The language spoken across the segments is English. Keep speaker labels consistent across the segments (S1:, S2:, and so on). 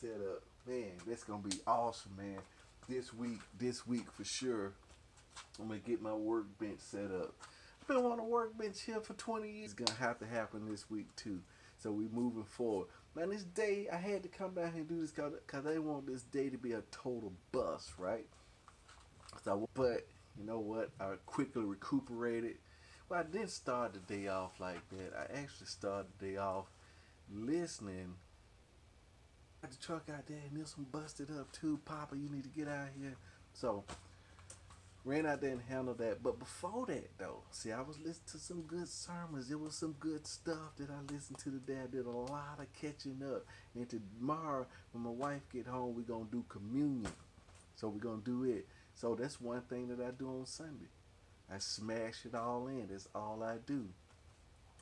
S1: set up. Man, that's gonna be awesome, man. This week for sure, I'm gonna get my workbench set up. I've been on a workbench here for 20 years. It's gonna have to happen this week too. So we moving forward. Man, this day I had to come down here and do this because I want this day to be a total bust, right? But you know what? I quickly recuperated. Well, I didn't start the day off like that. I actually started the day off listening. The truck out there and there's some busted up too. Papa, you need to get out here. So ran out there and handled that. But before that though, see, I was listening to some good sermons. There was some good stuff that I listened to today. I did a lot of catching up. And tomorrow when my wife get home, we're gonna do communion. So we're gonna do it. So that's one thing that I do on Sunday. I smash it all in. That's all I do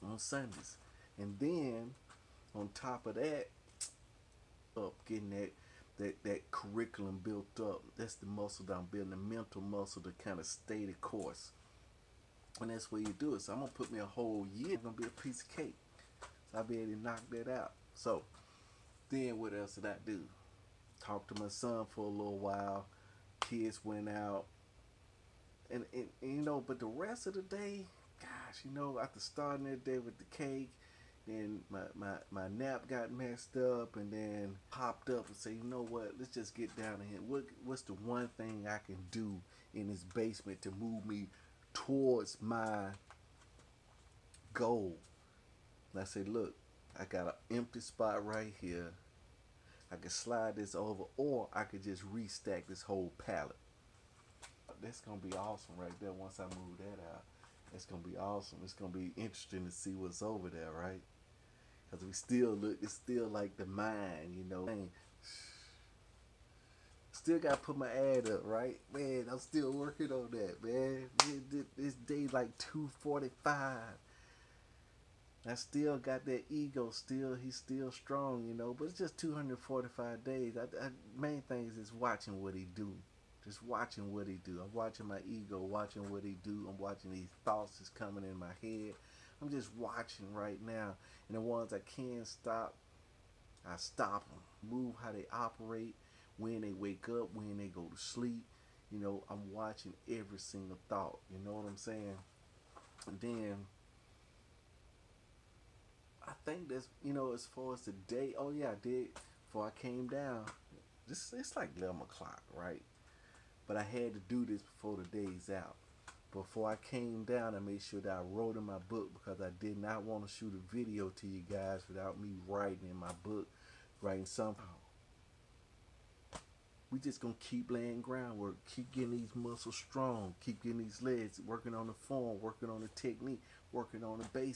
S1: on Sundays. And then on top of that, up getting that curriculum built up. That's the muscle that I'm building, the mental muscle to kind of stay the course. And that's where you do it. So I'm gonna put me a whole year. It's gonna be a piece of cake. So I'll be able to knock that out. So then what else did I do? Talked to my son for a little while. Kids went out. And you know, but the rest of the day, gosh, you know, after starting that day with the cake, then my nap got messed up, and then popped up and said, you know what, let's just get down to here. What's the one thing I can do in this basement to move me towards my goal? And I said, look, I got an empty spot right here. I could slide this over, or I could just restack this whole pallet. That's gonna be awesome right there. Once I move that out, it's gonna be awesome. It's gonna be interesting to see what's over there, right? Because we still look, it's still like the mind, you know. Still gotta put my ad up, right? Man, I'm still working on that, man. This day like 2:45. I still got that ego. He's still strong, you know. But it's just 245 days. Main thing is just watching what he do. Just watching what he do. I'm watching my ego, watching what he do. I'm watching these thoughts that's coming in my head. I'm just watching right now. And the ones I can stop, I stop them. Move how they operate, when they wake up, when they go to sleep. You know, I'm watching every single thought. You know what I'm saying? And then I think that's, you know, as far as the day, oh yeah, I did, before I came down, it's like 11 o'clock, right? But I had to do this before the day's out. Before I came down, I made sure that I wrote in my book, because I did not want to shoot a video to you guys without me writing in my book, writing something. We just gonna keep laying groundwork, keep getting these muscles strong, keep getting these legs, working on the form, working on the technique, working on the base.